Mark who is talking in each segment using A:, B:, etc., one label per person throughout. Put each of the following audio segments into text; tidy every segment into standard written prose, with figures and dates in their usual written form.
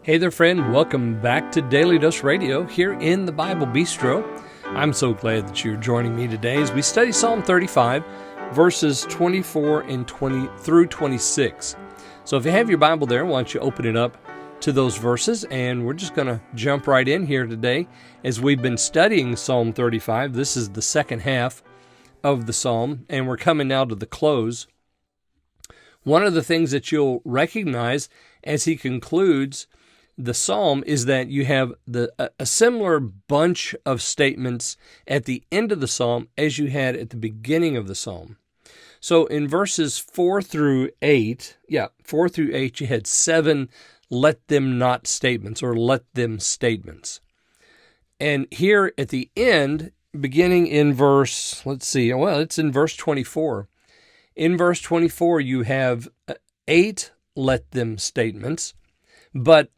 A: Hey there, friend. Welcome back to Daily Dose Radio here in the Bible Bistro. I'm so glad that you're joining me today as we study Psalm 35, verses 24 and 20 through 26. So if you have your Bible there, why don't you open it up to those verses, and we're just going to jump right in here today as we've been studying Psalm 35. This is the second half of the Psalm, and we're coming now to the close. One of the things that you'll recognize as he concludes the psalm is that you have a similar bunch of statements at the end of the psalm as you had at the beginning of the psalm. So in verses 4 through 8, you had 7 let them not statements or let them statements. And here at the end, beginning in it's in verse 24. In verse 24, you have 8 let them statements, but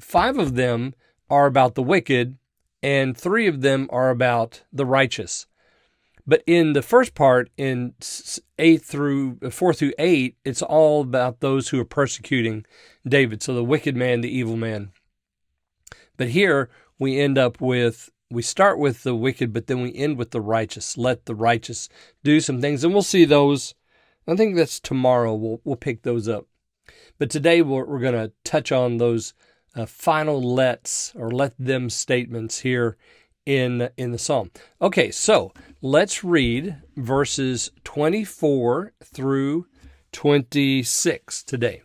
A: 5 of them are about the wicked, and 3 of them are about the righteous. But in the first part, in 4 through 8, it's all about those who are persecuting David. So the wicked man, the evil man. But here we start with the wicked, but then we end with the righteous. Let the righteous do some things, and we'll see those. I think that's tomorrow. We'll pick those up. But today we're going to touch on those final let them statements here in the psalm. Okay, so let's read verses 24 through 26 today.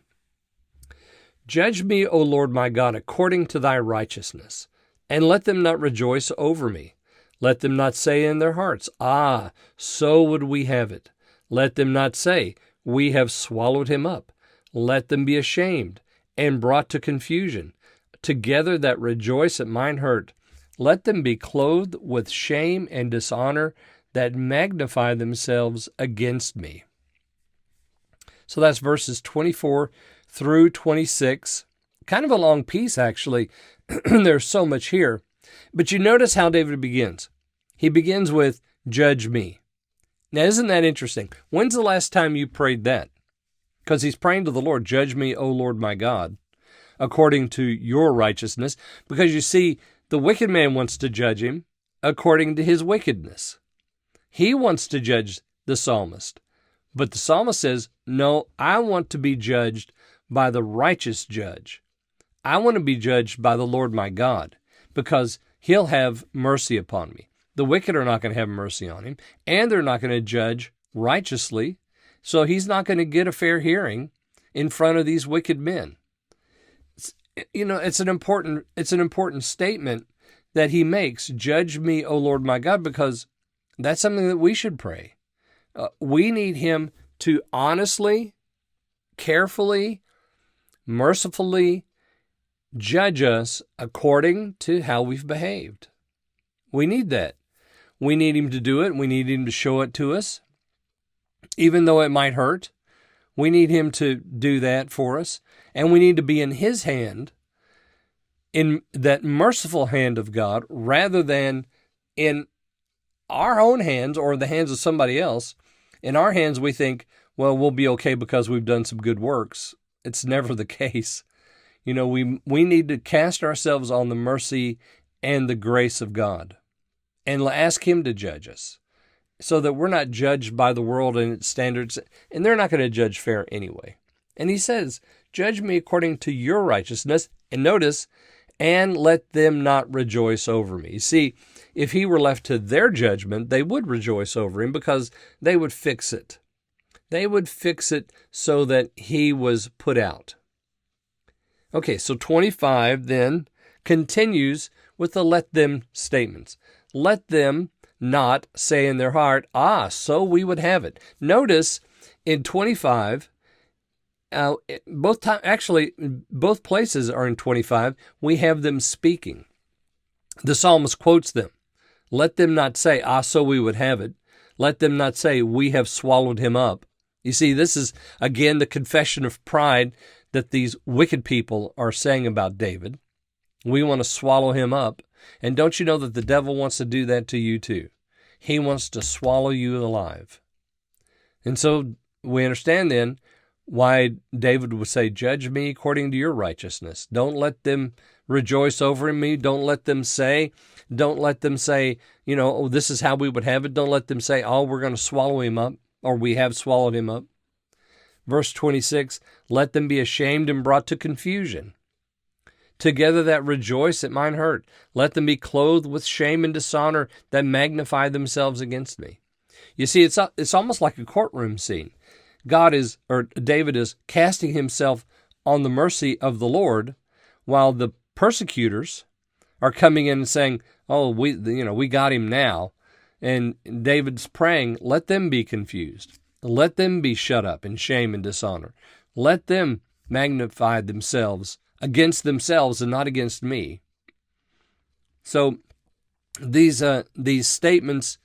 A: Judge me, O Lord my God, according to thy righteousness, and let them not rejoice over me. Let them not say in their hearts, Ah, so would we have it. Let them not say, We have swallowed him up. Let them be ashamed and brought to confusion, together that rejoice at mine hurt. Let them be clothed with shame and dishonor that magnify themselves against me. So that's verses 24 through 26. Kind of a long piece, actually. There's so much here. But you notice how David begins. He begins with, Judge me. Now, isn't that interesting? When's the last time you prayed that? Because he's praying to the Lord, Judge me, O Lord my God, according to your righteousness. Because you see, the wicked man wants to judge him according to his wickedness. He wants to judge the psalmist. But the psalmist says, no, I want to be judged by the righteous judge. I want to be judged by the Lord my God, because he'll have mercy upon me. The wicked are not going to have mercy on him, and they're not going to judge righteously, so he's not going to get a fair hearing in front of these wicked men. It's an important statement that he makes, Judge me, O Lord my God, because that's something that we should pray. We need him to honestly, carefully, mercifully judge us according to how we've behaved. We need that. We need him to do it. We need him to show it to us, even though it might hurt. We need him to do that for us, and we need to be in his hand, in that merciful hand of God, rather than in our own hands or the hands of somebody else. In our hands, we think, well, we'll be okay because we've done some good works. It's never the case. We need to cast ourselves on the mercy and the grace of God and ask him to judge us so that we're not judged by the world and its standards, and they're not going to judge fair anyway. And he says, judge me according to your righteousness, and notice, and let them not rejoice over me. You see, if he were left to their judgment, they would rejoice over him because they would fix it. They would fix it so that he was put out. Okay, so 25 then continues with the let them statements. Let them not say in their heart, Ah, so we would have it. Notice in 25, both places are in 25, we have them speaking. The psalmist quotes them. Let them not say, Ah, so we would have it. Let them not say, We have swallowed him up. You see, this is, again, the confession of pride that these wicked people are saying about David. We want to swallow him up. And don't you know that the devil wants to do that to you too? He wants to swallow you alive. And so we understand then why David would say, judge me according to your righteousness. Don't let them rejoice over me. Don't let them say, oh, this is how we would have it. Don't let them say, oh, we're going to swallow him up, or we have swallowed him up. Verse 26, let them be ashamed and brought to confusion. Together that rejoice at mine hurt. Let them be clothed with shame and dishonor that magnify themselves against me. You see, it's almost like a courtroom scene. David is casting himself on the mercy of the Lord, while the persecutors are coming in and saying, oh, we got him now. And David's praying, let them be confused. Let them be shut up in shame and dishonor. Let them magnify themselves against themselves and not against me. So these statements,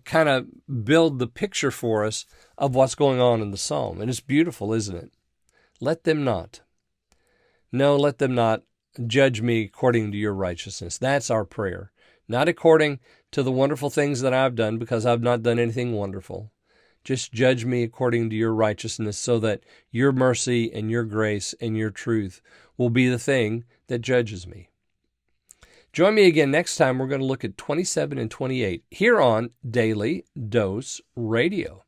A: kind of build the picture for us of what's going on in the psalm. And it's beautiful, isn't it? Let them not. No, let them not judge me according to your righteousness. That's our prayer. Not according to the wonderful things that I've done, because I've not done anything wonderful. Just judge me according to your righteousness, so that your mercy and your grace and your truth will be the thing that judges me. Join me again next time. We're going to look at 27 and 28 here on Daily Dose Radio.